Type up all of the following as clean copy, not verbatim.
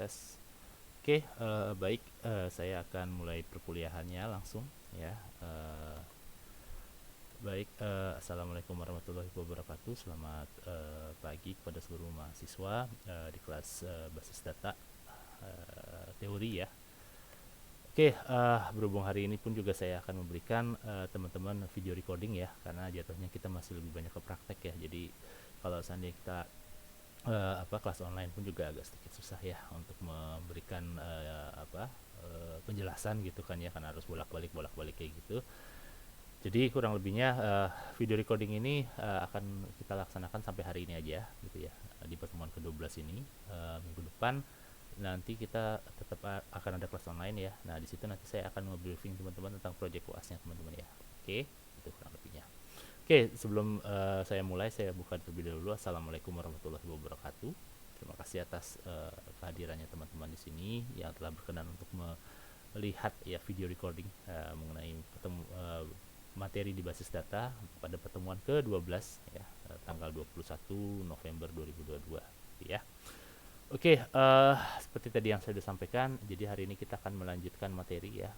tes. Oke, baik, saya akan mulai perkuliahannya langsung ya. Eh, Baik, assalamualaikum warahmatullahi wabarakatuh. Selamat pagi kepada seluruh mahasiswa di kelas basis data teori ya. Oke, berhubung hari ini pun juga saya akan memberikan teman-teman video recording ya, karena jatuhnya kita masih lebih banyak ke praktek ya. Jadi kalau seandainya kita kelas online pun juga agak sedikit susah ya untuk memberikan penjelasan gitu kan ya, karena harus bolak-balik kayak gitu. Jadi kurang lebihnya video recording ini akan kita laksanakan sampai hari ini aja gitu ya, di pertemuan ke-12 ini. Minggu depan nanti kita tetap akan ada kelas online ya. Nah, di situ nanti saya akan nge-briefing teman-teman tentang proyek UAS-nya teman-teman ya. Oke, itu kurang lebihnya. Oke, sebelum saya mulai, saya buka terlebih dahulu. Assalamualaikum warahmatullahi wabarakatuh. Terima kasih atas kehadirannya teman-teman di sini yang telah berkenan untuk melihat ya video recording mengenai materi di basis data pada pertemuan ke-12 ya, tanggal 21 November 2022 ya. Oke, seperti tadi yang saya sudah sampaikan, jadi hari ini kita akan melanjutkan materi ya,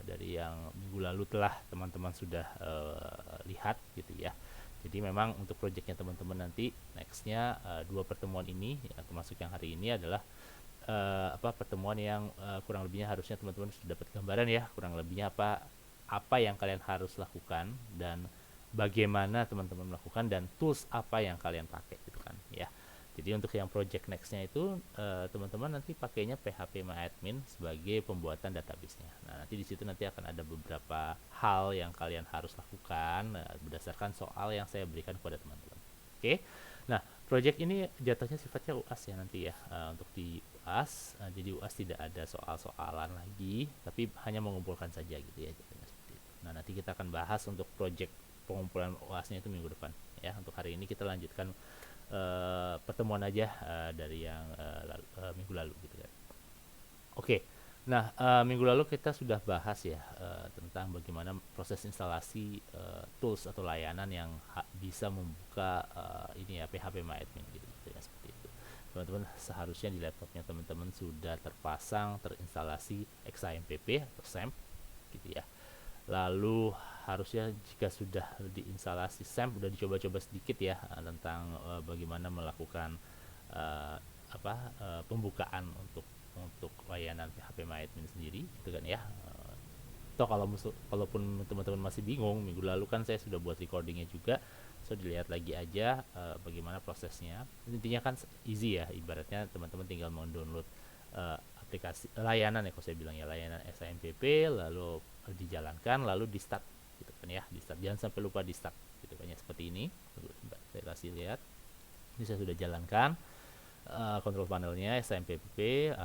dari yang minggu lalu telah teman-teman sudah lihat gitu ya. Jadi memang untuk proyeknya teman-teman nanti nextnya dua pertemuan ini ya, termasuk yang hari ini adalah pertemuan yang kurang lebihnya harusnya teman-teman sudah dapat gambaran ya, kurang lebihnya apa yang kalian harus lakukan dan bagaimana teman-teman melakukan dan tools apa yang kalian pakai gitu kan ya. Jadi untuk yang project nextnya itu teman-teman nanti pakainya PHP-MyAdmin sebagai pembuatan database-nya. Nah, nanti di situ nanti akan ada beberapa hal yang kalian harus lakukan berdasarkan soal yang saya berikan kepada teman-teman. Oke. Nah, project ini jatuhnya sifatnya UAS ya nanti ya. Untuk di UAS, jadi UAS tidak ada soal-soalan lagi, tapi hanya mengumpulkan saja gitu ya jatuhnya seperti itu. Nah, nanti kita akan bahas untuk project pengumpulan UAS-nya itu minggu depan ya. Untuk hari ini kita lanjutkan pertemuan aja dari yang minggu lalu gitu kan. Oke. Nah, minggu lalu kita sudah bahas ya tentang bagaimana proses instalasi tools atau layanan yang bisa membuka ini ya PHP-MyAdmin gitu ya, seperti itu. Teman-teman seharusnya di laptopnya teman-teman sudah terinstalasi XAMPP atau XAMPP gitu ya. Lalu harusnya jika sudah diinstalasi XAMPP, udah dicoba-coba sedikit ya tentang bagaimana melakukan uh, pembukaan untuk layanan PHP-MyAdmin sendiri gitu kan ya. Toh kalaupun teman-teman masih bingung, minggu lalu kan saya sudah buat recordingnya juga, so dilihat lagi aja bagaimana prosesnya. Intinya kan easy ya, ibaratnya teman-teman tinggal mendownload aplikasi layanan ya, kalau saya bilang ya, layanan SAMPP, lalu dijalankan, lalu di start gitu kan ya, di start, jangan sampai lupa di start gitu kan ya, seperti ini. Saya kasih lihat, ini saya sudah jalankan control panelnya SAMPP.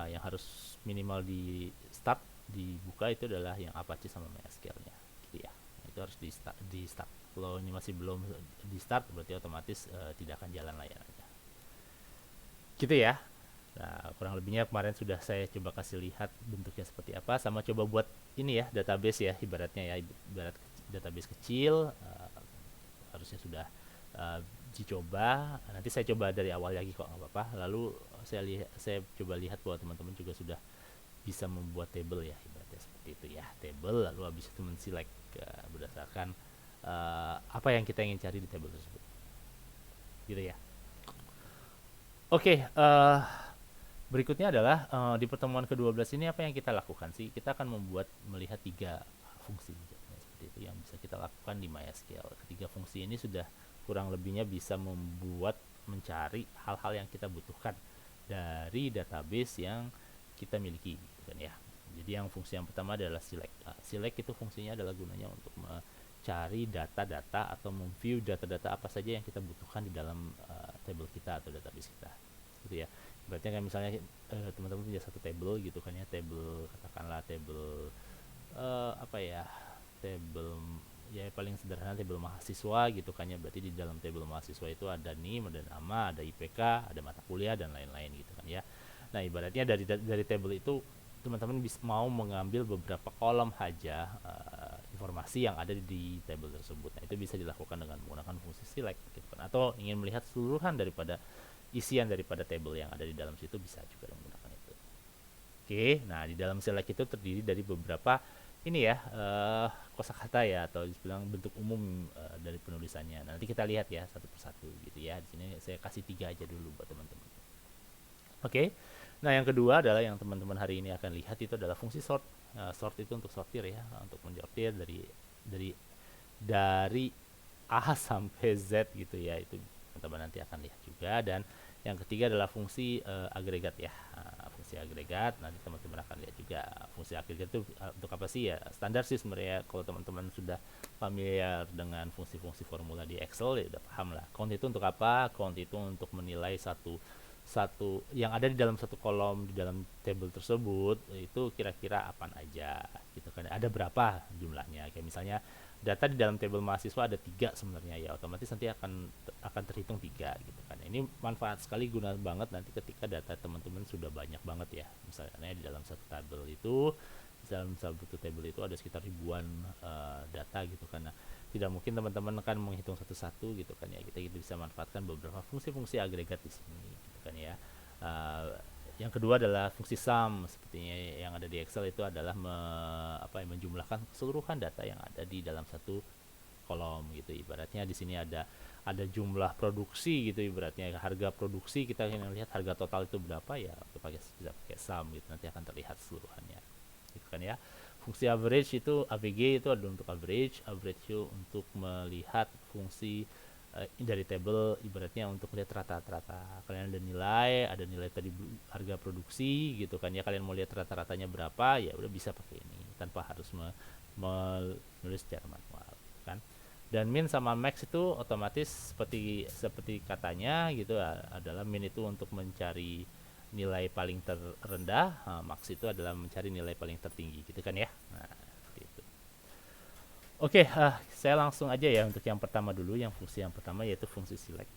Yang harus minimal di start, dibuka itu adalah yang Apache sama MySQL-nya gitu ya. Itu harus di start. Kalau ini masih belum di start, berarti otomatis tidak akan jalan layanannya gitu ya. Nah, kurang lebihnya kemarin sudah saya coba kasih lihat bentuknya seperti apa, sama coba buat ini ya, database ya, ibaratnya ya, ibarat database kecil. Harusnya sudah dicoba. Nanti saya coba dari awal lagi kok, nggak apa-apa. Lalu saya coba lihat bahwa teman-teman juga sudah bisa membuat table ya, ibaratnya seperti itu ya, table. Lalu habis itu men-select berdasarkan apa yang kita ingin cari di table tersebut gitu ya. Oke, berikutnya adalah di pertemuan ke-12 ini apa yang kita lakukan sih? Kita akan melihat 3 fungsi seperti itu yang bisa kita lakukan di MySQL. Ketiga fungsi ini sudah kurang lebihnya bisa mencari hal-hal yang kita butuhkan dari database yang kita miliki gitu kan ya. Jadi yang fungsi yang pertama adalah select. Select itu fungsinya adalah gunanya untuk mencari data-data atau memview data-data apa saja yang kita butuhkan di dalam table kita atau database kita gitu ya. Berarti kan misalnya teman-teman punya satu table gitu kan ya, table, katakanlah table table ya paling sederhana, table mahasiswa gitu kan ya. Berarti di dalam table mahasiswa itu ada NIM, ada nama, ada IPK, ada mata kuliah dan lain-lain gitu kan ya. Nah, ibaratnya dari table itu teman-teman mau mengambil beberapa kolom saja informasi yang ada di table tersebut. Nah, itu bisa dilakukan dengan menggunakan fungsi select gitu kan. Atau ingin melihat seluruhan daripada isian daripada table yang ada di dalam situ, bisa juga menggunakan itu Oke, nah di dalam select itu terdiri dari beberapa ini ya, kosakata ya, atau dibilang bentuk umum dari penulisannya. Nah, nanti kita lihat ya satu persatu gitu ya. Di sini saya kasih 3 aja dulu buat teman-teman. Oke. Nah, yang kedua adalah yang teman-teman hari ini akan lihat itu adalah fungsi sort. Sort itu untuk sortir ya, untuk mensortir dari dari A sampai Z gitu ya. Itu teman-teman nanti akan lihat juga. Dan yang ketiga adalah fungsi agregat ya. Fungsi agregat nanti teman-teman akan lihat juga. Fungsi agregat itu untuk apa sih ya? Standar sih sebenarnya kalau teman-teman sudah familiar dengan fungsi-fungsi formula di Excel ya udah paham lah. Count itu untuk apa? Count itu untuk menilai satu satu yang ada di dalam satu kolom di dalam table tersebut itu kira-kira apa aja gitu kan, ada berapa jumlahnya. Kayak misalnya data di dalam table mahasiswa ada 3 sebenarnya ya, otomatis nanti akan terhitung 3 gitu kan. Ini manfaat sekali, guna banget nanti ketika data teman-teman sudah banyak banget ya, misalnya di dalam satu table itu, di dalam satu table itu ada sekitar ribuan data gitu kan. Nah, tidak mungkin teman-teman kan menghitung satu-satu gitu kan ya, kita bisa manfaatkan beberapa fungsi-fungsi agregat di sini gitu kan ya. Yang kedua adalah fungsi sum, sepertinya yang ada di Excel itu adalah menjumlahkan keseluruhan data yang ada di dalam satu kolom gitu. Ibaratnya di sini ada jumlah produksi gitu, ibaratnya harga produksi kita ingin lihat harga total itu berapa ya, bisa pakai sum gitu, nanti akan terlihat seluruhannya gitu kan ya. Fungsi average itu AVG itu adalah untuk average itu untuk melihat fungsi dari table, ibaratnya untuk lihat rata-rata. Kalian ada nilai tadi harga produksi gitu kan ya, kalian mau lihat rata-ratanya berapa ya udah bisa pakai ini tanpa harus menulis secara manual kan. Dan min sama max itu otomatis seperti katanya gitu, adalah min itu untuk mencari nilai paling terendah, max itu adalah mencari nilai paling tertinggi gitu kan ya. Nah, seperti itu. Oke, saya langsung aja ya untuk yang pertama dulu, yang fungsi yang pertama yaitu fungsi select.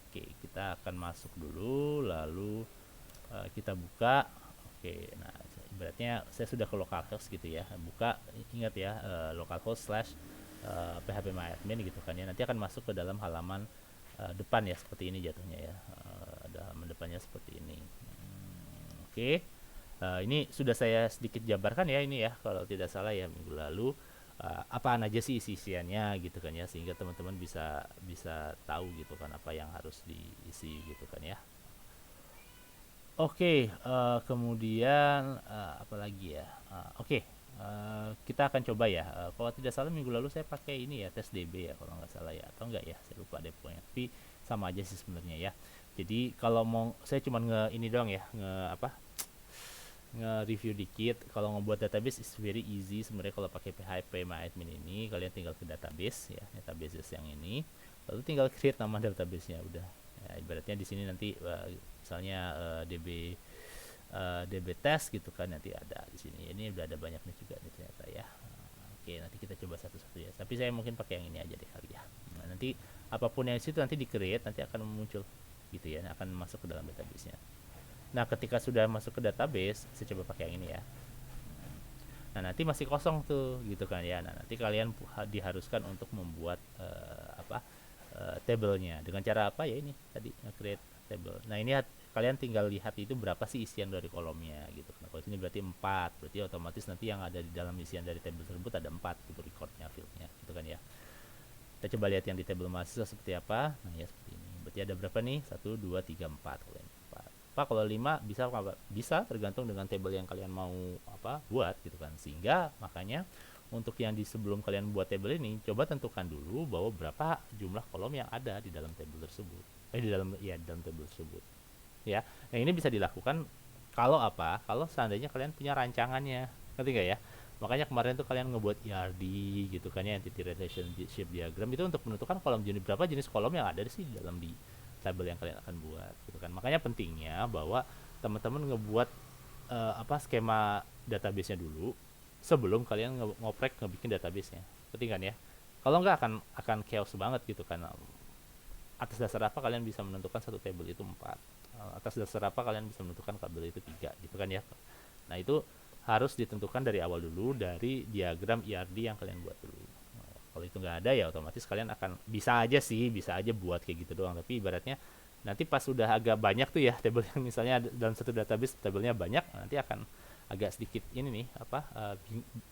Oke, kita akan masuk dulu, lalu kita buka. Oke, nah ibaratnya saya sudah ke localhost gitu ya, buka, ingat ya, localhost slash phpMyAdmin gitu kan ya, nanti akan masuk ke dalam halaman depan ya, seperti ini jatuhnya ya, halaman depannya seperti ini. Oke. Ini sudah saya sedikit jabarkan ya ini ya, kalau tidak salah ya minggu lalu, apaan aja sih isiannya gitu kan ya, sehingga teman-teman bisa tahu gitu kan apa yang harus diisi gitu kan ya. Oke, kemudian apa lagi ya? Oke, kita akan coba ya. Kalau tidak salah minggu lalu saya pakai ini ya, tes DB ya kalau nggak salah ya, atau enggak ya, saya lupa deh pokoknya. Tapi sama aja sih sebenarnya ya. Jadi kalau mau saya cuma ini doang ya, nge-review dikit. Kalau ngebuat database is very easy sebenarnya. Kalau pakai phpMyAdmin ini, kalian tinggal ke database ya, database yang ini, lalu tinggal create nama database-nya udah. Ya, ibaratnya di sini nanti misalnya DB test gitu kan, nanti ada di sini. Ini udah ada banyaknya juga nih ternyata ya. Oke, nanti kita coba satu-satu ya. Tapi saya mungkin pakai yang ini aja deh kali ya. Nah, nanti apapun yang di situ nanti di create, nanti akan muncul gitu ya, akan masuk ke dalam database-nya. Nah, ketika sudah masuk ke database, saya coba pakai yang ini ya. Nah, nanti masih kosong tuh gitu kan ya. Nah, nanti kalian diharuskan untuk membuat tabelnya dengan cara apa ya, ini tadi create table. Nah, ini kalian tinggal lihat itu berapa sih isian dari kolomnya gitu kan. Kalau ini berarti 4, berarti otomatis nanti yang ada di dalam isian dari table tersebut ada 4 gitu recordnya, fieldnya gitu kan ya. Kita coba lihat yang di table mahasiswa seperti apa. Nah, ya seperti ini. Berarti ada berapa nih? 1 2 3 4 kalau ini. Kalau 5 bisa tergantung dengan table yang kalian mau buat gitu kan. Sehingga makanya untuk yang di sebelum kalian buat table ini, coba tentukan dulu bahwa berapa jumlah kolom yang ada di dalam table tersebut. Di dalam table tersebut. Ya. Nah, ini bisa dilakukan kalau seandainya kalian punya rancangannya. Ngerti nggak ya? Makanya kemarin tuh kalian ngebuat ERD gitu kan ya, entity relationship diagram, itu untuk menentukan berapa jenis kolom yang ada sih dalam di tabel yang kalian akan buat gitu kan. Makanya pentingnya bahwa teman-teman ngebuat skema database-nya dulu sebelum kalian ngebikin database-nya. Penting kan ya? Kalau nggak akan chaos banget gitu kan. Atas dasar apa kalian bisa menentukan satu table itu 4? Atas dasar apa kalian bisa menentukan tabel itu 3 gitu kan ya? Nah, itu harus ditentukan dari awal dulu dari diagram ERD yang kalian buat dulu. Kalau itu nggak ada ya otomatis kalian akan bisa aja buat kayak gitu doang, tapi ibaratnya Nanti pas sudah agak banyak tuh ya tabel yang misalnya dalam satu database tabelnya banyak, nanti akan agak sedikit ini nih apa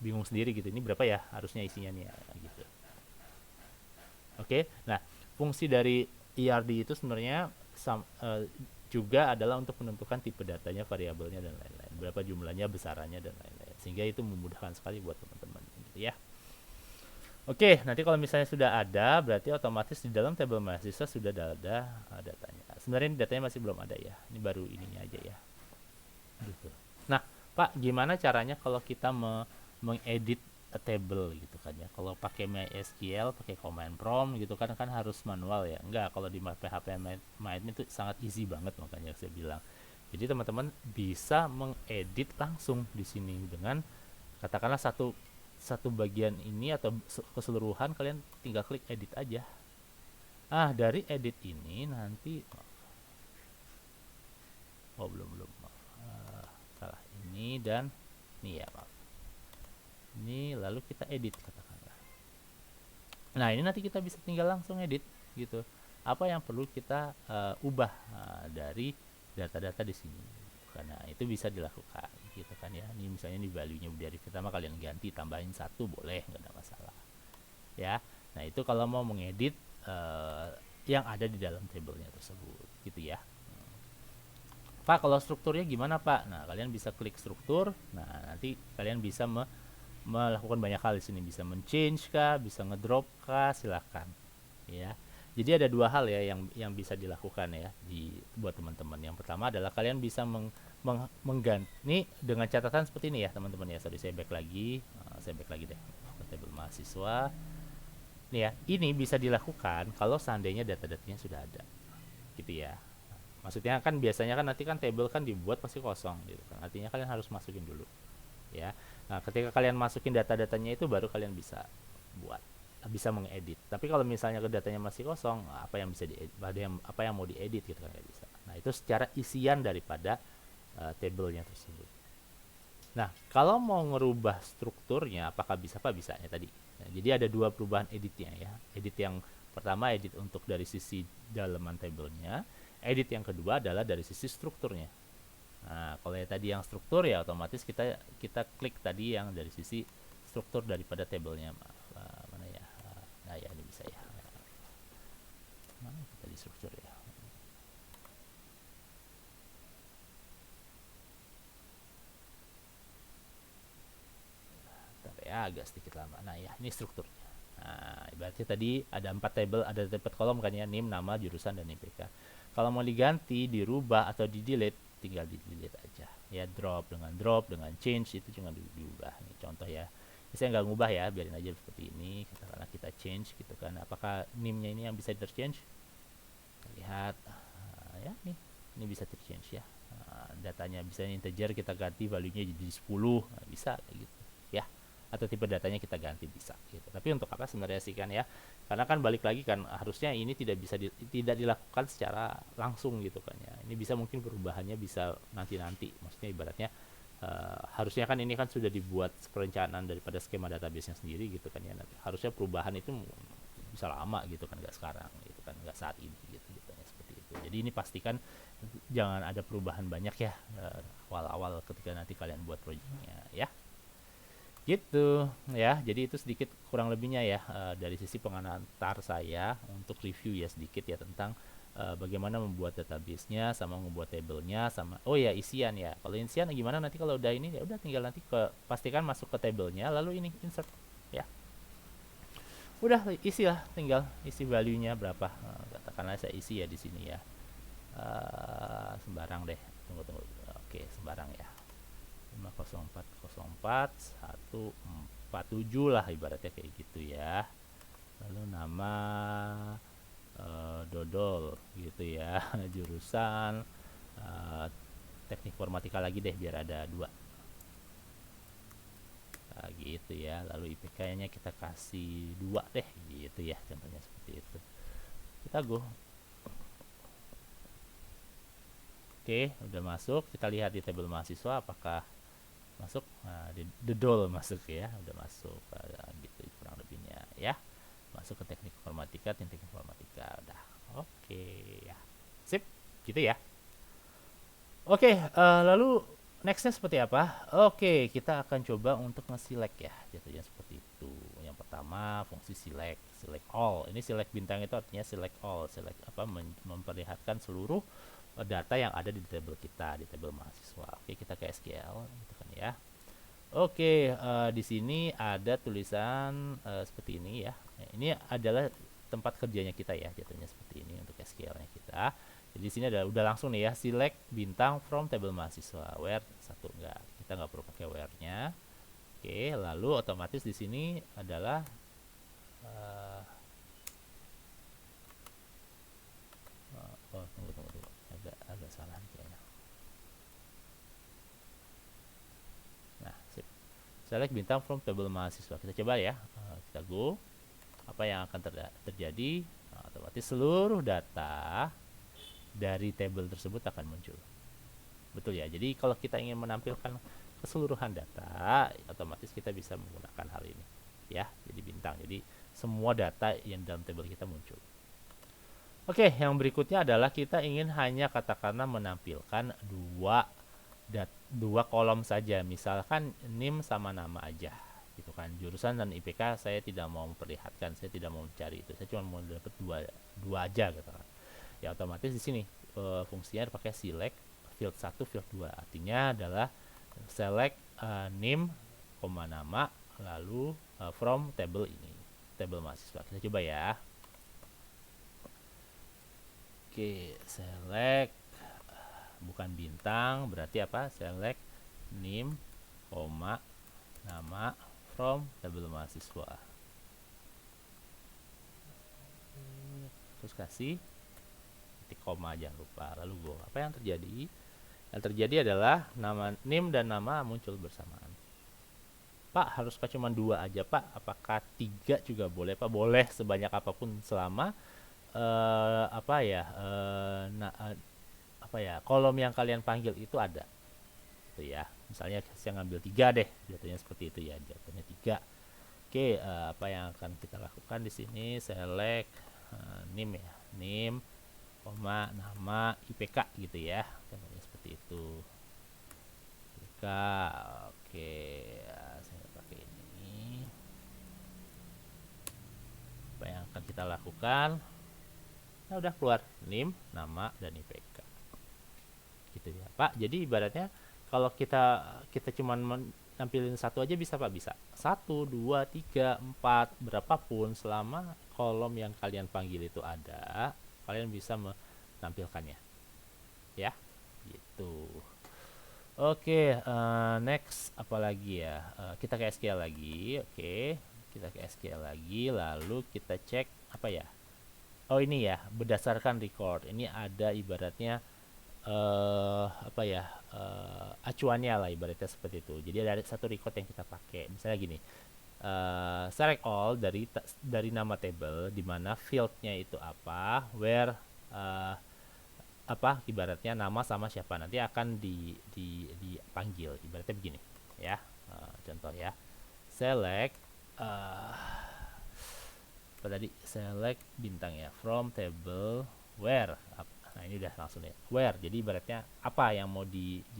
bingung sendiri gitu, ini berapa ya harusnya isinya nih ya, gitu. Oke, nah fungsi dari ERD itu sebenarnya juga adalah untuk menentukan tipe datanya, variabelnya dan lain-lain, berapa jumlahnya, besarannya dan lain-lain, sehingga itu memudahkan sekali buat teman-teman gitu ya. Oke, nanti kalau misalnya sudah ada, berarti otomatis di dalam tabel mahasiswa sudah ada datanya. Sebenarnya datanya masih belum ada ya, ini baru ininya aja ya. Gitu. Nah, Pak, gimana caranya kalau kita mengedit a table gitu kan ya? Kalau pakai MySQL, pakai command prompt gitu kan harus manual ya. Enggak, kalau di PHP MyAdmin itu sangat easy banget, makanya saya bilang. Jadi teman-teman bisa mengedit langsung di sini dengan katakanlah satu bagian ini atau keseluruhan, kalian tinggal klik edit aja. Dari edit ini nanti belum salah ini dan ini ya, maaf, ini lalu kita edit katakanlah. Nah, ini nanti kita bisa tinggal langsung edit gitu, apa yang perlu kita ubah dari data-data di sini. Karena itu bisa dilakukan gitu kan ya. Ini misalnya di value-nya dari pertama kalian ganti, tambahin 1 boleh, nggak ada masalah ya. Nah, itu kalau mau mengedit yang ada di dalam tabelnya tersebut gitu ya. Pak, kalau strukturnya gimana Pak? Nah, kalian bisa klik struktur. Nah, nanti kalian bisa melakukan banyak hal di sini, bisa men-change kah, bisa ngedrop kah, silahkan ya. Jadi ada dua hal ya yang bisa dilakukan ya buat teman-teman. Yang pertama adalah kalian bisa mengganti ini dengan catatan seperti ini ya teman-teman ya. Sorry, saya back lagi deh ke tabel mahasiswa. Nih ya, ini bisa dilakukan kalau seandainya data-datanya sudah ada, gitu ya. Maksudnya kan biasanya kan nanti kan tabel kan dibuat pasti kosong gitu kan. Artinya kalian harus masukin dulu ya. Nah, ketika kalian masukin data-datanya itu baru kalian bisa mengedit. Tapi kalau misalnya ke datanya masih kosong, apa yang bisa apa yang mau diedit gitu kan nggak bisa. Nah, itu secara isian daripada tabelnya tersebut. Nah, kalau mau ngerubah strukturnya apakah bisa? Apa bisanya tadi. Nah, jadi ada dua perubahan editnya ya. Edit yang pertama edit untuk dari sisi dalaman tabelnya, edit yang kedua adalah dari sisi strukturnya. Nah, kalau ya tadi yang struktur ya otomatis kita klik tadi yang dari sisi struktur daripada tabelnya. Mana ya? Nah, ya ini bisa ya. Mana tadi struktur ya? Bentar ya, agak sedikit lama. Nah, ya ini strukturnya. Nah, ibaratnya tadi ada 4 tabel, ada 4 kolom kan ya, NIM, nama, jurusan dan IPK. Kalau mau diganti, dirubah atau di delete, tinggal di delete aja. Ya, drop dengan change itu cuma diubah. Ini contoh ya. Saya nggak ngubah ya, biarin aja seperti ini. Karena kita change gitu kan. Apakah NIM-nya ini yang bisa terchange? Lihat, ya nih, ini bisa terchange ya. Datanya bisa integer, kita ganti value-nya jadi 10, bisa kayak gitu ya. Atau tipe datanya kita ganti bisa gitu. Tapi untuk apa sebenarnya sih kan ya? Karena kan balik lagi kan harusnya ini tidak dilakukan secara langsung gitu kan ya. Ini bisa mungkin perubahannya bisa nanti. Maksudnya ibaratnya harusnya kan ini kan sudah dibuat perencanaan daripada skema database-nya sendiri gitu kan ya. Harusnya perubahan itu bisa lama gitu kan, nggak sekarang gitu kan, nggak saat ini gitu ya, seperti itu. Jadi ini pastikan jangan ada perubahan banyak ya awal-awal ketika nanti kalian buat proyeknya ya. Gitu ya. Jadi itu sedikit kurang lebihnya ya dari sisi pengantar saya untuk review ya sedikit ya tentang bagaimana membuat database-nya sama membuat tabelnya sama ya isian ya. Kalau isian gimana nanti kalau udah ini ya udah tinggal nanti pastikan masuk ke tabelnya lalu ini insert ya. Udah isi lah, tinggal isi value-nya berapa. Katakanlah saya isi ya di sini ya. Sembarang deh. Tunggu. Oke, sembarang ya. 50404 147 lah ibaratnya kayak gitu ya. Lalu nama Dodol gitu ya. Jurusan teknik informatika lagi deh biar ada 2 gitu ya. Lalu IPK nya kita kasih 2 deh gitu ya, contohnya seperti itu. Kita go. Oke, udah masuk. Kita lihat di tabel mahasiswa apakah masuk. Nah, di Dodol masuk ya, udah masuk gitu kurang lebihnya ya. Masuk ke teknik informatika udah. Oke ya. Sip, gitu ya. Oke, lalu nextnya seperti apa? Oke, kita akan coba untuk nge-select ya, jatuhnya seperti itu. Yang pertama fungsi select all. Ini select bintang itu artinya select all, select apa memperlihatkan seluruh data yang ada di table kita, di table mahasiswa. Oke, kita ke SQL, gitu kan ya. Oke, di sini ada tulisan seperti ini ya. Ini adalah tempat kerjanya kita ya, jatuhnya seperti ini untuk SQL-nya kita. Jadi di sini ada udah langsung nih ya, select bintang from table mahasiswa. Where satu enggak, kita nggak perlu pakai where-nya. Oke, lalu otomatis di sini adalah uh, oh tunggu, agak salah kayaknya. Nah, sip. Select bintang from table mahasiswa. Kita coba ya, kita go. Apa yang akan terjadi? Nah, otomatis seluruh data dari table tersebut akan muncul. Betul ya. Jadi kalau kita ingin menampilkan keseluruhan data, otomatis kita bisa menggunakan hal ini. Ya, jadi bintang. Jadi semua data yang dalam table kita muncul. Oke, yang berikutnya adalah kita ingin hanya katakanlah menampilkan dua kolom saja. Misalkan NIM sama nama aja. Gitu kan. Jurusan dan IPK saya tidak mau memperlihatkan, saya tidak mau mencari itu. Saya cuma mau dapat dua aja gitu kan. Ya otomatis di sini fungsinya pakai select field 1 field 2, artinya adalah select name nama lalu from table ini, table mahasiswa. Kita coba ya. Oke, select bukan bintang berarti apa? Select name nama from table mahasiswa, terus kasih titik koma, jangan lupa. Lalu go. Apa yang terjadi? Yang terjadi adalah nama NIM dan nama muncul bersamaan. Pak, haruskah cuma 2 aja Pak? Apakah 3 juga boleh Pak? Boleh sebanyak apapun selama kolom yang kalian panggil itu ada. Itu ya. Misalnya saya ngambil 3 deh, jatuhnya seperti itu ya, jatuhnya 3. Oke, apa yang akan kita lakukan di sini? Select NIM ya. NIM nama IPK gitu ya, contohnya seperti itu. IPK, oke, saya pakai ini. Apa yang akan kita lakukan? Nah, udah keluar NIM, nama dan IPK. Gitu ya, Pak. Jadi ibaratnya kalau kita cuman nampilin satu aja bisa Pak, bisa 1, 2, 3, 4 berapapun selama kolom yang kalian panggil itu ada, kalian bisa menampilkannya ya, gitu. Oke, next apalagi ya, kita ke SQL lagi. Oke, kita ke SQL lagi, lalu kita cek apa ya, oh ini ya, berdasarkan record ini ada ibaratnya acuannya lah, ibaratnya seperti itu. Jadi ada satu record yang kita pakai, misalnya gini, select all dari nama table di mana fieldnya itu apa, where ibaratnya nama sama siapa nanti akan dipanggil, ibaratnya begini ya. Contoh ya, select select bintang ya from table where. Nah ini udah langsung ya, where. Jadi ibaratnya apa yang mau dituju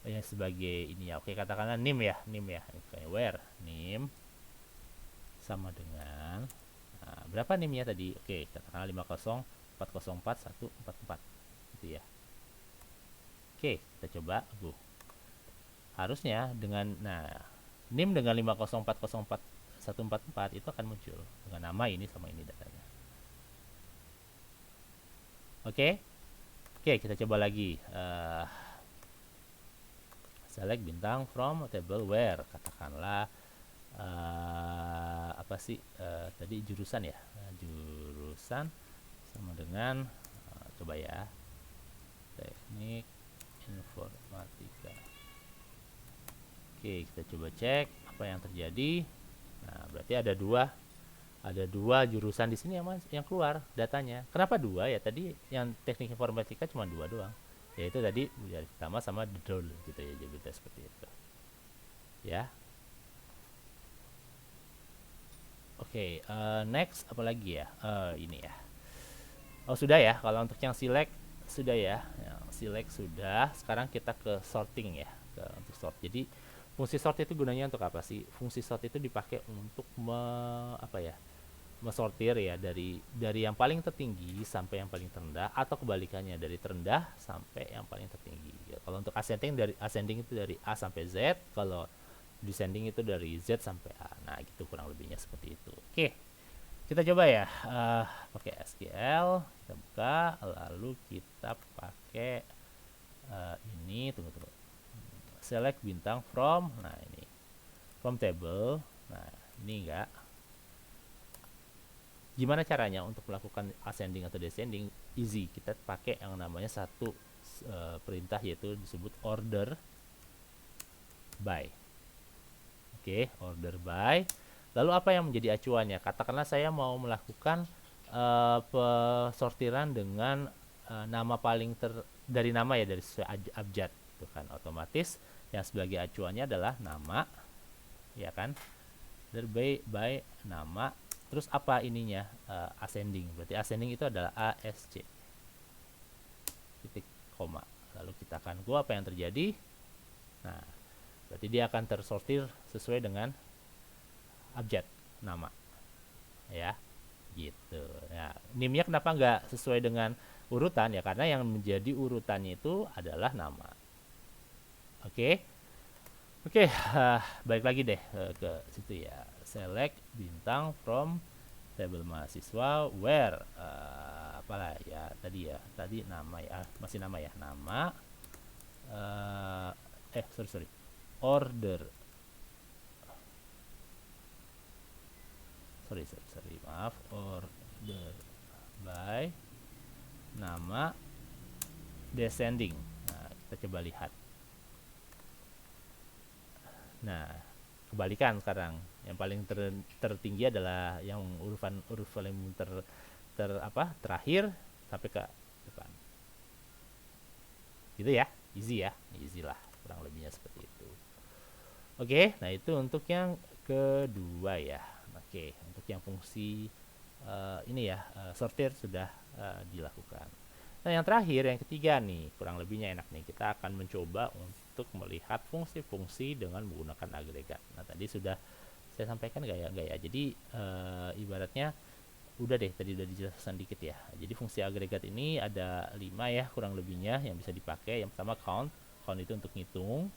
ya sebagai ini ya. Oke, katakanlah nim ya, kayak where nim sama dengan berapa nimnya tadi. Oke, katakanlah 50404144 gitu ya. Oke, kita coba harusnya dengan nim dengan 50404144 itu akan muncul dengan nama ini sama ini datanya. Oke, kita coba lagi. Select bintang from table where, katakanlah tadi jurusan ya, jurusan sama dengan coba ya, teknik informatika. Oke, kita coba cek apa yang terjadi. Nah, berarti ada dua jurusan di sini yang keluar datanya. Kenapa 2 ya? Tadi yang teknik informatika cuma 2 doang. Yaitu tadi dari pertama sama dodol gitu ya, jadi seperti itu. Ya. Oke, next apa lagi ya? Ini ya. Oh sudah ya, kalau untuk yang select sudah ya, select sudah. Sekarang kita ke sorting ya, untuk sort. Jadi fungsi sort itu gunanya untuk apa sih? Fungsi sort itu dipakai untuk apa ya, mensortir ya dari yang paling tertinggi sampai yang paling terendah, atau kebalikannya dari terendah sampai yang paling tertinggi. Ya, kalau untuk ascending itu dari A sampai Z, kalau descending itu dari Z sampai A. Nah, gitu kurang lebihnya seperti itu. Oke. Kita coba ya, pakai SQL, kita buka, lalu kita pakai ini, tunggu, select bintang from, nah ini, from table, nah ini enggak. Gimana caranya untuk melakukan ascending atau descending? Easy, kita pakai yang namanya satu perintah, yaitu disebut order by. Oke, order by. Lalu apa yang menjadi acuannya? Katakanlah saya mau melakukan sortiran dengan nama paling dari nama ya, dari sesuai abjad, itu kan otomatis yang sebagai acuannya adalah nama, ya kan? By nama. Terus apa ininya? Ascending. Berarti ascending itu adalah ASC. Titik koma. Lalu kita akan go, apa yang terjadi? Nah, berarti dia akan tersortir sesuai dengan abjad nama, ya gitu. Nah, nimnya kenapa nggak sesuai dengan urutan ya? Karena yang menjadi urutannya itu adalah nama. Oke, oke. Balik lagi deh ke situ ya. Select bintang from table mahasiswa where apalah ya tadi ya, tadi nama ya, masih nama ya, nama sorry, order, sorry, maaf, order by nama descending. Nah, kita coba lihat. Nah, kebalikan sekarang. Yang paling tertinggi adalah yang huruf paling terakhir sampai ke depan. Gitu ya, easy lah, kurang lebihnya seperti itu. Oke, nah itu untuk yang kedua ya. Oke, untuk yang fungsi ini ya, sortir sudah dilakukan. Nah, yang terakhir, yang ketiga nih, kurang lebihnya enak nih. Kita akan mencoba untuk melihat fungsi-fungsi dengan menggunakan agregat. Nah, tadi sudah saya sampaikan nggak ya? Jadi ibaratnya udah deh, tadi udah dijelaskan dikit ya. Jadi fungsi agregat ini ada 5 ya kurang lebihnya yang bisa dipakai. Yang pertama count. Count itu untuk ngitung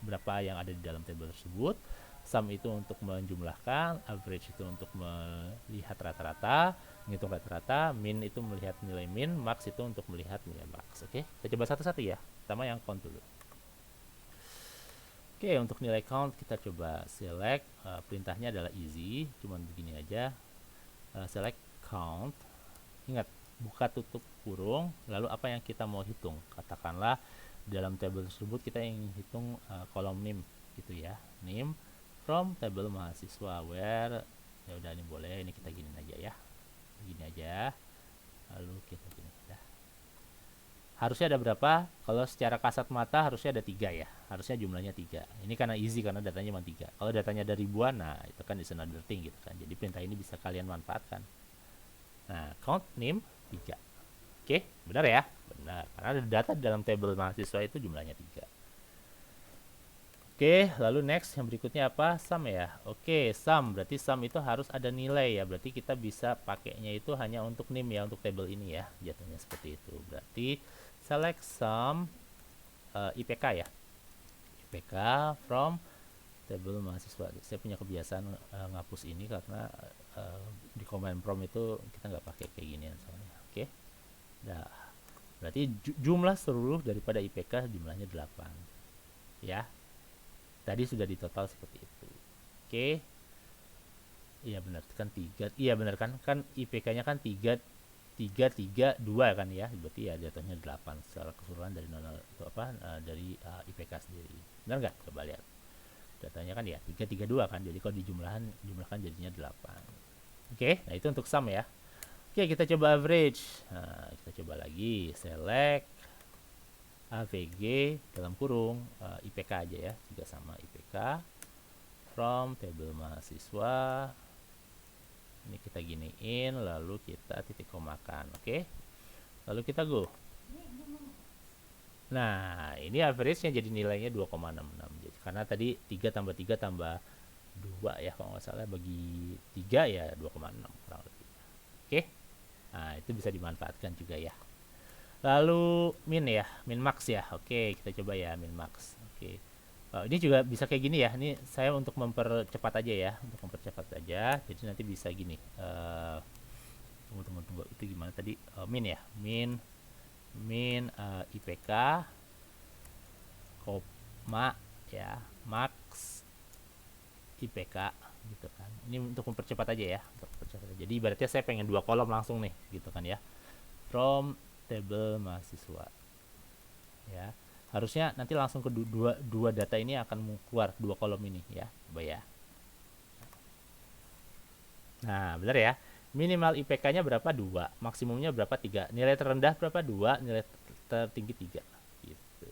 berapa yang ada di dalam tabel tersebut. Sum itu untuk menjumlahkan, average itu untuk melihat rata-rata, menghitung rata-rata, min itu melihat nilai min, max itu untuk melihat nilai max. Oke, kita coba satu-satu ya. Pertama yang count dulu. Oke, untuk nilai count kita coba select, perintahnya adalah easy, cuman begini aja. Select count. Ingat, buka tutup kurung, lalu apa yang kita mau hitung. Katakanlah dalam tabel tersebut kita ingin hitung kolom NIM gitu ya. NIM from table mahasiswa where, ya udah ini boleh, ini kita gini aja ya. Gini aja. Lalu kita gini ya. Harusnya ada berapa? Kalau secara kasat mata harusnya ada 3 ya. Harusnya jumlahnya 3. Ini karena easy, karena datanya cuma 3. Kalau datanya ada ribuan, nah itu kan is another thing gitu kan. Jadi perintah ini bisa kalian manfaatkan. Nah, count name 3. Oke, benar ya? Benar. Karena ada data dalam table mahasiswa itu jumlahnya 3. Oke, lalu next yang berikutnya apa? Sum ya. Oke, sum. Berarti sum itu harus ada nilai ya. Berarti kita bisa pakainya itu hanya untuk name ya, untuk table ini ya. Jatuhnya seperti itu. Berarti select sum IPK ya. IPK from table mahasiswa. Saya punya kebiasaan ngapus ini karena di command prompt itu kita nggak pakai kayak gini soalnya. Oke. Nah, berarti jumlah seluruh daripada IPK jumlahnya 8. Ya. Tadi sudah ditotal seperti itu. Oke. Iya benar kan 3. Iya benar kan? Kan IPK-nya kan 3 3 3 2 kan ya. Berarti ya jatuhnya 8 secara keseluruhan dari itu dari IPK sendiri. Benar nggak? Coba lihat. Datanya kan ya 3 3 2 kan. Jadi kalau jumlahkan jadinya 8. Oke, nah itu untuk sum ya. Oke, kita coba average. Nah, kita coba lagi select AVG dalam kurung IPK aja ya, juga sama IPK from table mahasiswa. Ini kita giniin, lalu kita titik komakan. Oke, Lalu kita go. Nah, ini average-nya jadi nilainya 2,66. Jadi karena tadi 3 tambah 3 tambah 2 ya kalau nggak salah, bagi 3 ya 2,6 kurang lebih. Oke. Nah, itu bisa dimanfaatkan juga ya. Lalu min ya, min max ya. Oke, kita coba ya min max. Oke. Ini juga bisa kayak gini ya. Ini saya untuk mempercepat aja ya, untuk mempercepat aja. Jadi nanti bisa gini. Tunggu. Itu gimana tadi? Min ya, min IPK, koma ya, max IPK gitu kan. Ini untuk mempercepat aja ya, untuk mempercepat. Jadi ibaratnya saya pengen 2 kolom langsung nih, gitu kan ya. From table mahasiswa. Ya. Harusnya nanti langsung ke dua data ini akan keluar 2 kolom ini ya. Coba ya. Nah, benar ya. Minimal IPK-nya berapa? 2. Maksimumnya berapa? 3. Nilai terendah berapa? 2. Nilai tertinggi 3. Gitu.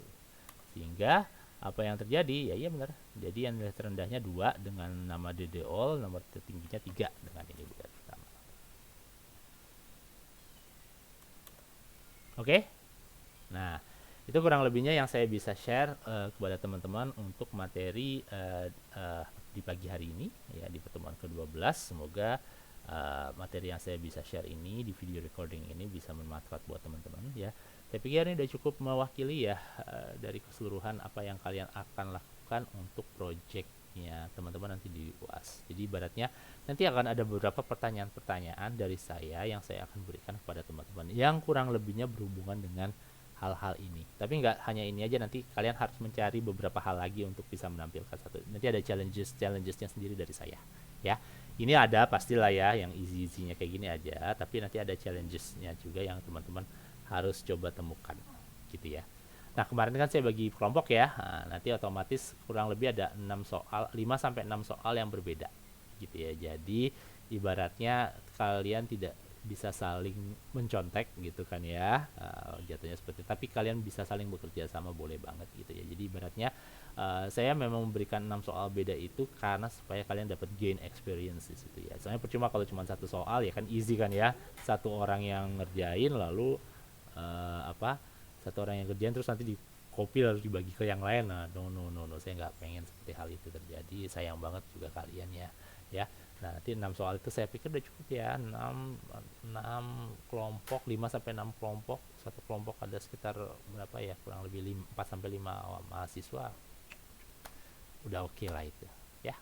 Sehingga apa yang terjadi? Ya iya benar. Jadi yang nilai terendahnya 2 dengan nama DDOL, nomor tertingginya 3 dengan ini bukan pertama. Oke? Nah, itu kurang lebihnya yang saya bisa share kepada teman-teman untuk materi di pagi hari ini ya, di pertemuan ke-12. Semoga materi yang saya bisa share ini di video recording ini bisa bermanfaat buat teman-teman ya. Saya pikir ini udah cukup mewakili ya dari keseluruhan apa yang kalian akan lakukan untuk projectnya teman-teman nanti di UAS. Jadi ibaratnya nanti akan ada beberapa pertanyaan-pertanyaan dari saya yang saya akan berikan kepada teman-teman yang kurang lebihnya berhubungan dengan hal-hal ini. Tapi nggak hanya ini aja, nanti kalian harus mencari beberapa hal lagi untuk bisa menampilkan satu. Nanti ada challengesnya sendiri dari saya ya. Ini ada pastilah ya yang easy-easynya kayak gini aja, tapi nanti ada challengesnya juga yang teman-teman harus coba temukan gitu ya. Nah, kemarin kan saya bagi kelompok ya. Nah, nanti otomatis kurang lebih ada 6 soal, 5 sampai 6 soal yang berbeda gitu ya. Jadi ibaratnya kalian tidak bisa saling mencontek gitu kan ya, jatuhnya seperti itu. Tapi kalian bisa saling bekerja sama, boleh banget gitu ya. Jadi ibaratnya saya memang memberikan 6 soal beda itu karena supaya kalian dapat gain experience di situ ya. Soalnya percuma kalau cuma satu soal ya kan easy kan ya, satu orang yang ngerjain lalu apa satu orang yang kerjain terus nanti di copy lalu dibagi ke yang lain. Nah, no, saya nggak pengen seperti hal itu terjadi. Sayang banget juga kalian ya. Nah, nanti 6 soal itu saya pikir udah cukup ya. 6 kelompok, 5 sampai 6 kelompok. Satu kelompok ada sekitar berapa ya? Kurang lebih 4 sampai 5 mahasiswa. Udah oke lah itu, ya.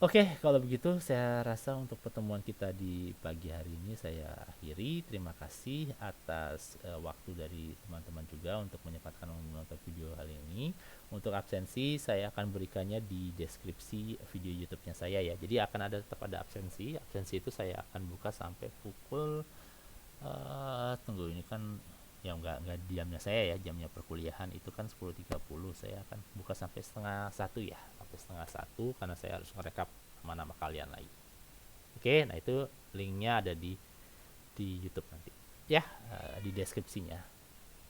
Oke, kalau begitu saya rasa untuk pertemuan kita di pagi hari ini saya akhiri. Terima kasih atas waktu dari teman-teman juga untuk menyempatkan menonton video kali ini. Untuk absensi saya akan berikannya di deskripsi video YouTube-nya saya ya. Jadi akan ada, tetap ada absensi. Absensi itu saya akan buka sampai pukul tunggu, ini kan yang nggak diamnya saya ya, jamnya perkuliahan itu kan 10.30. Saya akan buka sampai setengah 1 ya, sampai setengah 1 karena saya harus ngerekap nama-nama kalian lagi. Oke, nah itu linknya ada di YouTube nanti ya, di deskripsinya.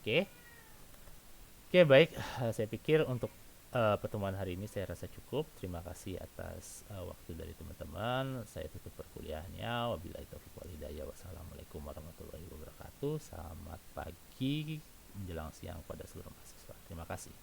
Oke, baik. Saya pikir untuk pertemuan hari ini saya rasa cukup. Terima kasih atas waktu dari teman-teman. Saya tutup perkuliahannya. Wabillahi taufiq wal hidayah. Wassalamualaikum warahmatullahi wabarakatuh. Selamat pagi menjelang siang pada seluruh mahasiswa. Terima kasih.